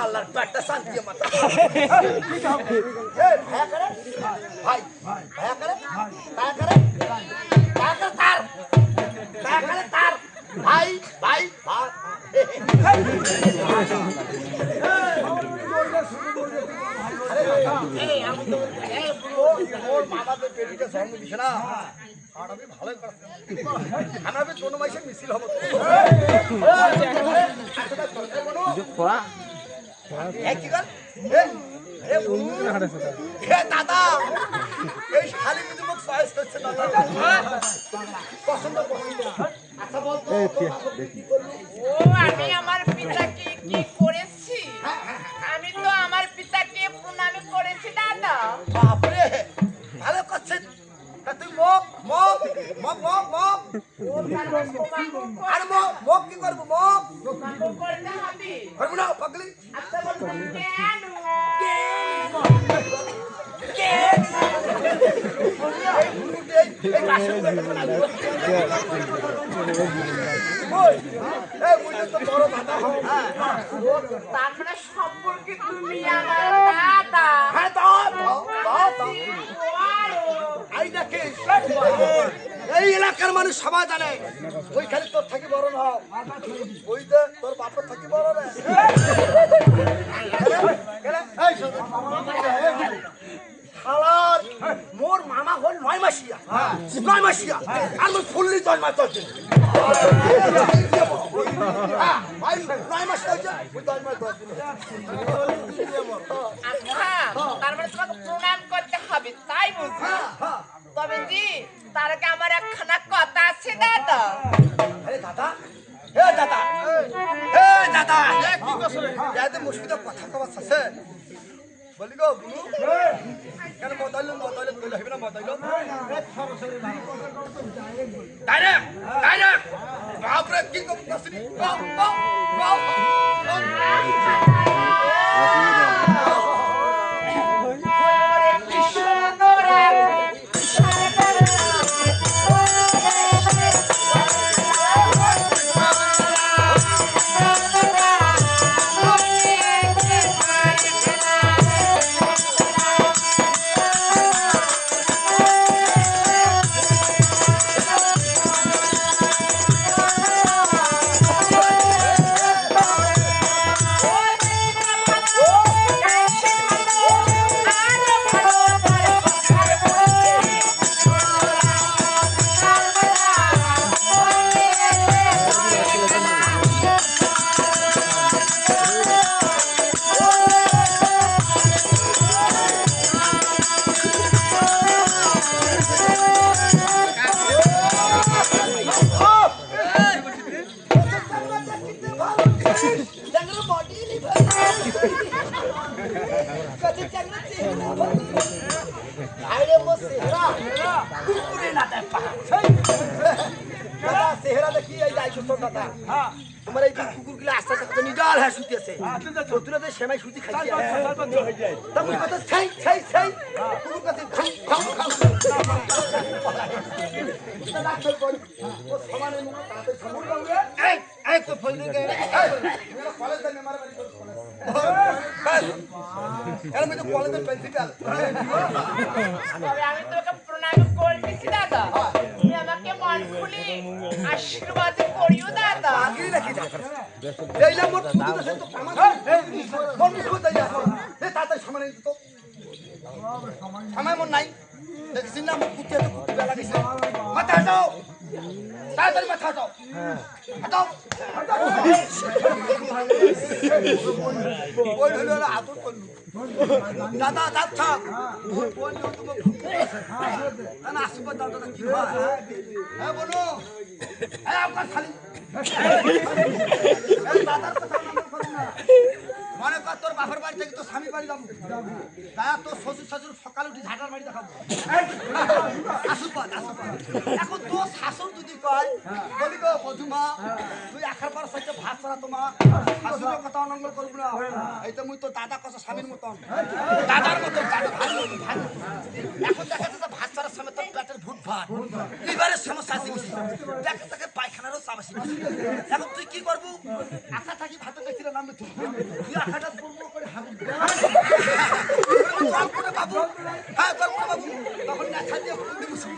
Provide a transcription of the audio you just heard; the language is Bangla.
আল্লাহর পেটটা শান্তি মাথা ভাইয়া করে ভাই ভাইয়া করে তার করে তার করে তার তার করে তার ভাই ভাই ভাই ওর মামাদের পেটিতে জন্ম দিছে না আর আমি ভালোই করছি আমরা কোনো মাসে মিছিল হবো দাদা এই শালি কিন্তু মোক চয়েস করছে দাদা পছন্দ পছন্দ আচ্ছা বলতো ও আমি আমার পিতাকে কি করেছি আমি তো আমার পিতাকে প্রণাম করেছি দাদা বাপরে ভালো করছে তুই মোক মোক মোক মোক মোক আর মোক কি করবো মোক করতে হবে করবো না পাগলি আচ্ছা বলতো কেন তার মানে সম্পর্কে তুমি আমার দাদা এই এলাকার মানুষ সবাই জানে ওই খালি তোর থাকি বড় না ওই যে তোর বাপের থাকি বড় না মোর মামা হল 9 মাসিয়া 9 মাসিয়া আর মোর ফুললি জন্মা তোর 9 মাস হয়েছে আচ্ছা তার মানে তোমাকে প্রণাম করতে হবে তাই বুঝি তবে জি তার আগে আমার একখানা কথা আছে দাদা আরে দাদা এ দাদা এ দাদা কি কইছ রে যাতে মুশকিল কথা কবা আছে বলি গো বুনু কেন মতাইল কইলে হইবে না মতাইল ডাইরেক্ট ডাইরেক্ট বাপরে কি কইছ নি চেহারা দেখি এই যাই সুস্থ দাদা আমার এই কুকুরগুলো আস্তে আস্তে নিডাল হ্যাঁ শুতেছে চতুরাতে সেমাই সুতি খাইছে তখন কথা ছাই ছাই ছাই কুকুর কাছে খাও খাও খাও ও সমানে মুখ তাতে সমুর গাউরে এই এই তো ফইলে গে মেরা কলেজ দে মেমার বাড়ি কলেজ এর মধ্যে কলেজের প্রিন্সিপাল তবে আমি তোকে প্রণাম করতেছি দাদা তুমি আমাকে মন খুলে আশীর্বাদ করিও দাদা আগে রাখি দাদা এই না মোট শুধু দেন তো কামাল কোন মুখ দাই আসো এ তাতে সমানে তো সময় মন নাই দেখছিস না কুত্তে তো কুত্তে বেলা গেছে মাথা দাও তাড়াতাড়ি মাথা দাও হটাও হটাও ওই হলো আদর করলু দাদা যাচ্ছা ওই কোন তুমি না আশীর্বাদ দাও দাদা কি হয় হ্যাঁ বলো এই আপনার খালি এই দাদার কথা মনে করো না মনে কর তোর বাপের বাড়ি থেকে তো স্বামী বাড়ি যাবো তাই তোর শ্বশুর শাশুড় সকালে উঠে ঝাঁটার বাড়ি দেখাবো আশীর্বাদ আশীর্বাদ এখন তোর শাশুড় যদি কয় বলি গো মধুমা তুই আখার পর সাইতে ভাত ছাড়া তোমা শাশুড়ের কথা অনঙ্গল করবো না এই তো মুই তো দাদা কষা স্বামীর মতন দাদার মতন দাদা ভাই এখন দেখা যাচ্ছে ভাত ছাড়ার সময় তোর পেটের ভুট ভাত লিভারের সমস্যা আছে দেখা থাকে পায়খানারও চাপ আছে এখন তুই কি করবো আশা থাকি ভাতের দেখছিলে নামবে তুই আখাটা করবো জল করে বাবু, হ্যাঁ জল করে বাবু, তখন নেশা দিয়ে ফুল দিয়ে বসে।